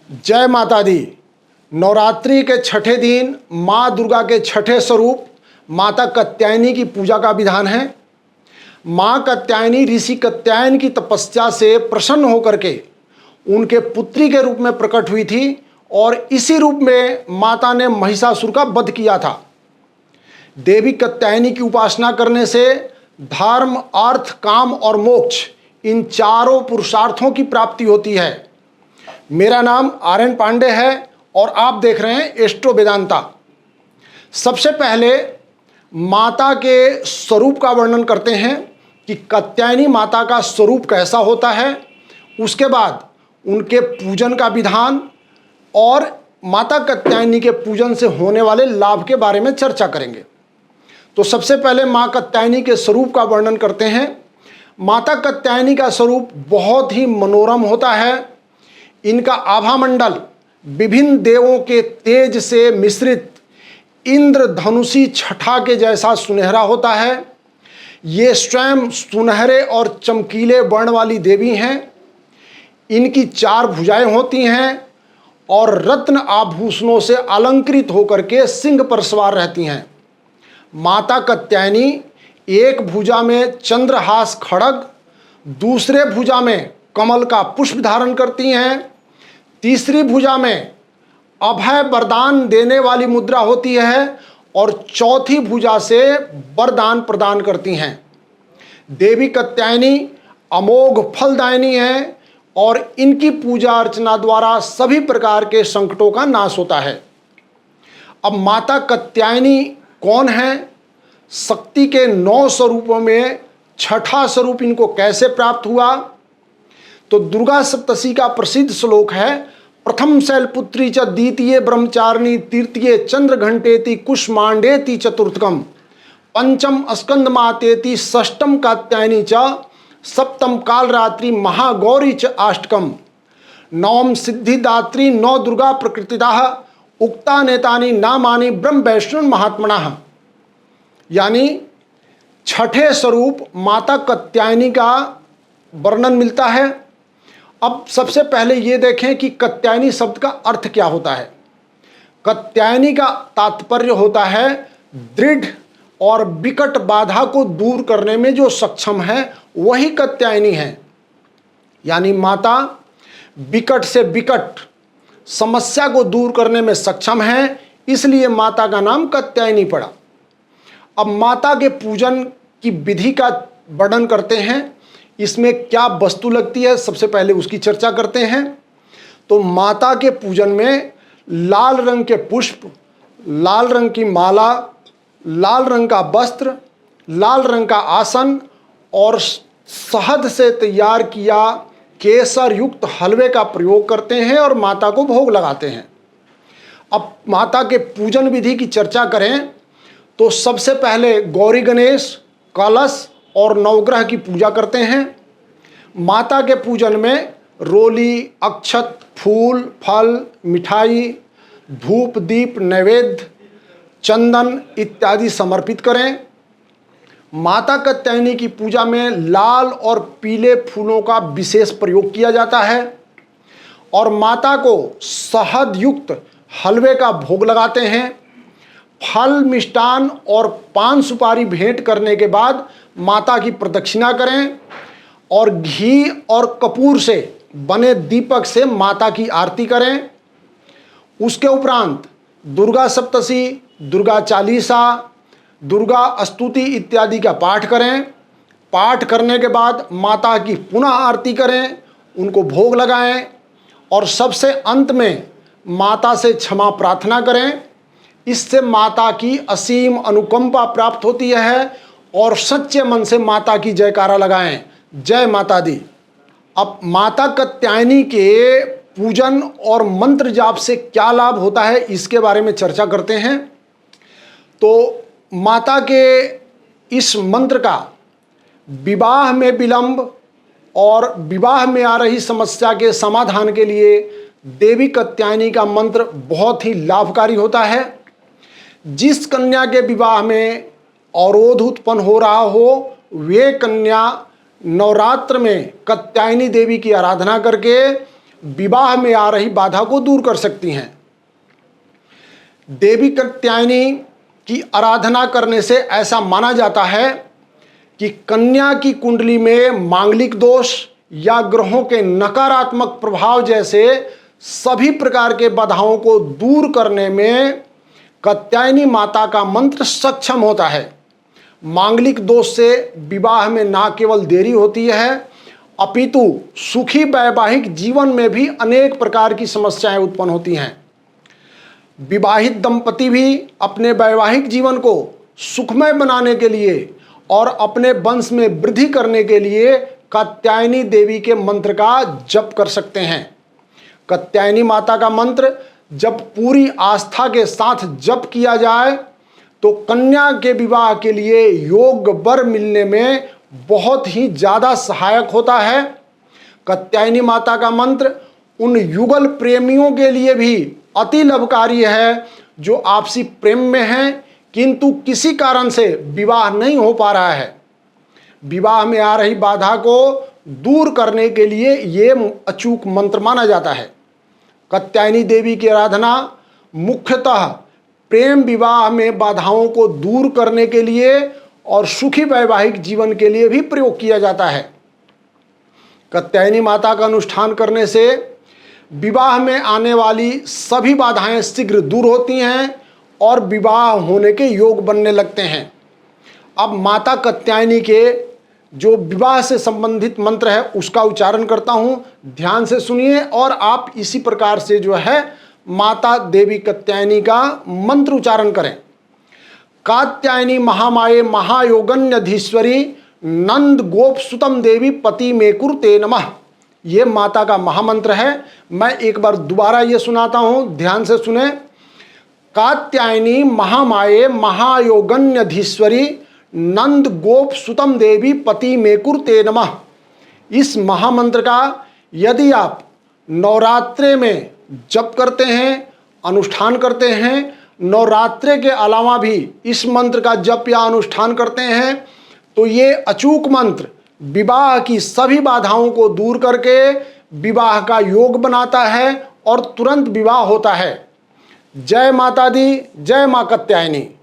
जय माता दी। नवरात्रि के छठे दिन माँ दुर्गा के छठे स्वरूप माता कात्यायनी की पूजा का विधान है। माँ कात्यायनी ऋषि कात्यायन की तपस्या से प्रसन्न होकर के उनके पुत्री के रूप में प्रकट हुई थी और इसी रूप में माता ने महिषासुर का वध किया था। देवी कात्यायनी की उपासना करने से धर्म, अर्थ, काम और मोक्ष इन चारों पुरुषार्थों की प्राप्ति होती है। मेरा नाम आर्यन पांडे है और आप देख रहे हैं एस्ट्रो वेदांता। सबसे पहले माता के स्वरूप का वर्णन करते हैं कि कात्यायनी माता का स्वरूप कैसा होता है। उसके बाद उनके पूजन का विधान और माता कात्यायनी के पूजन से होने वाले लाभ के बारे में चर्चा करेंगे। तो सबसे पहले माँ कात्यायनी के स्वरूप का वर्णन करते हैं। माता कात्यायनी का स्वरूप बहुत ही मनोरम होता है। इनका आभा मंडल विभिन्न देवों के तेज से मिश्रित इंद्रधनुषी छठा के जैसा सुनहरा होता है। ये स्वयं सुनहरे और चमकीले वर्ण वाली देवी हैं। इनकी 4 भुजाएं होती हैं और रत्न आभूषणों से अलंकृत होकर के सिंह पर सवार रहती हैं। माता कात्यायनी एक भुजा में चंद्रहास खड़ग, दूसरे भुजा में कमल का पुष्प धारण करती हैं, तीसरी भुजा में अभय वरदान देने वाली मुद्रा होती है और चौथी भुजा से वरदान प्रदान करती हैं। देवी कात्यायनी अमोघ फलदायिनी है और इनकी पूजा अर्चना द्वारा सभी प्रकार के संकटों का नाश होता है। अब माता कात्यायनी कौन है? शक्ति के 9 स्वरूपों में छठा स्वरूप इनको कैसे प्राप्त हुआ? तो दुर्गा सप्तशी का प्रसिद्ध श्लोक है, प्रथम शैलपुत्री च द्वितीय ब्रह्मचारिणी तृतीय चंद्र घंटेति कुष्मांडेति चतुर्थकम पंचम स्कंद मातेति षष्टम कात्यायनी च सप्तम कालरात्रि महागौरी च अष्टकम नवम सिद्धिदात्री 9 दुर्गा प्रकृतिदाः उक्ता नेतानि नामानि ब्रह्म वैष्णव महात्मनः। यानी छठे स्वरूप माता कात्यायनी का वर्णन मिलता है। अब सबसे पहले ये देखें कि कात्यायनी शब्द का अर्थ क्या होता है। कात्यायनी का तात्पर्य होता है दृढ़ और विकट बाधा को दूर करने में जो सक्षम है वही कात्यायनी है। यानी माता विकट से विकट समस्या को दूर करने में सक्षम है, इसलिए माता का नाम कात्यायनी पड़ा। अब माता के पूजन की विधि का वर्णन करते हैं। इसमें क्या वस्तु लगती है, सबसे पहले उसकी चर्चा करते हैं। तो माता के पूजन में लाल रंग के पुष्प, लाल रंग की माला, लाल रंग का वस्त्र, लाल रंग का आसन और शहद से तैयार किया केसर युक्त हलवे का प्रयोग करते हैं और माता को भोग लगाते हैं। अब माता के पूजन विधि की चर्चा करें तो सबसे पहले गौरी गणेश, कलश और नवग्रह की पूजा करते हैं। माता के पूजन में रोली, अक्षत, फूल, फल, मिठाई, धूप, दीप, नैवेद्य, चंदन इत्यादि समर्पित करें। माता कात्यायनी की पूजा में लाल और पीले फूलों का विशेष प्रयोग किया जाता है और माता को शहद युक्त हलवे का भोग लगाते हैं। फल, मिष्टान और पान सुपारी भेंट करने के बाद माता की प्रदक्षिणा करें और घी और कपूर से बने दीपक से माता की आरती करें। उसके उपरांत दुर्गा सप्तशी, दुर्गा चालीसा, दुर्गा स्तुति इत्यादि का पाठ करें। पाठ करने के बाद माता की पुनः आरती करें, उनको भोग लगाएं और सबसे अंत में माता से क्षमा प्रार्थना करें। इससे माता की असीम अनुकंपा प्राप्त होती है और सच्चे मन से माता की जयकारा लगाएं। जय माता दी। अब माता कात्यायनी के पूजन और मंत्र जाप से क्या लाभ होता है इसके बारे में चर्चा करते हैं। तो माता के इस मंत्र का विवाह में विलंब और विवाह में आ रही समस्या के समाधान के लिए देवी कात्यायनी का मंत्र बहुत ही लाभकारी होता है। जिस कन्या के विवाह में अवरोध उत्पन्न हो रहा हो, वे कन्या नवरात्र में कात्यायनी देवी की आराधना करके विवाह में आ रही बाधा को दूर कर सकती हैं। देवी कात्यायनी की आराधना करने से ऐसा माना जाता है कि कन्या की कुंडली में मांगलिक दोष या ग्रहों के नकारात्मक प्रभाव जैसे सभी प्रकार के बाधाओं को दूर करने में कात्यायनी माता का मंत्र सक्षम होता है। मांगलिक दोष से विवाह में न केवल देरी होती है अपितु सुखी वैवाहिक जीवन में भी अनेक प्रकार की समस्याएं उत्पन्न होती हैं। विवाहित दंपति भी अपने वैवाहिक जीवन को सुखमय बनाने के लिए और अपने वंश में वृद्धि करने के लिए कात्यायनी देवी के मंत्र का जप कर सकते हैं। कात्यायनी माता का मंत्र जब पूरी आस्था के साथ जप किया जाए तो कन्या के विवाह के लिए योग्य वर मिलने में बहुत ही ज़्यादा सहायक होता है। कात्यायनी माता का मंत्र उन युगल प्रेमियों के लिए भी अति लाभकारी है जो आपसी प्रेम में हैं किंतु किसी कारण से विवाह नहीं हो पा रहा है। विवाह में आ रही बाधा को दूर करने के लिए ये अचूक मंत्र माना जाता है। कात्यायनी देवी की आराधना मुख्यतः प्रेम विवाह में बाधाओं को दूर करने के लिए और सुखी वैवाहिक जीवन के लिए भी प्रयोग किया जाता है। कात्यायनी माता का अनुष्ठान करने से विवाह में आने वाली सभी बाधाएं शीघ्र दूर होती हैं और विवाह होने के योग बनने लगते हैं। अब माता कात्यायनी के जो विवाह से संबंधित मंत्र है उसका उच्चारण करता हूँ, ध्यान से सुनिए और आप इसी प्रकार से जो है माता देवी कात्यायनी का मंत्र उच्चारण करें। कात्यायनी महामाये महायोगन्यधीश्वरी नंद गोप सुतम देवी पति मेकुर ते नमः। ये माता का महामंत्र है। मैं एक बार दोबारा ये सुनाता हूँ, ध्यान से सुने। कात्यायनी महामाये महायोगन्यधीश्वरी नंद गोप सुतम देवी पति मेकुर ते नमः। इस महामंत्र का यदि आप नवरात्रे में जप करते हैं, अनुष्ठान करते हैं, नवरात्रे के अलावा भी इस मंत्र का जप या अनुष्ठान करते हैं तो ये अचूक मंत्र विवाह की सभी बाधाओं को दूर करके विवाह का योग बनाता है और तुरंत विवाह होता है। जय माता दी, जय मां कात्यायनी।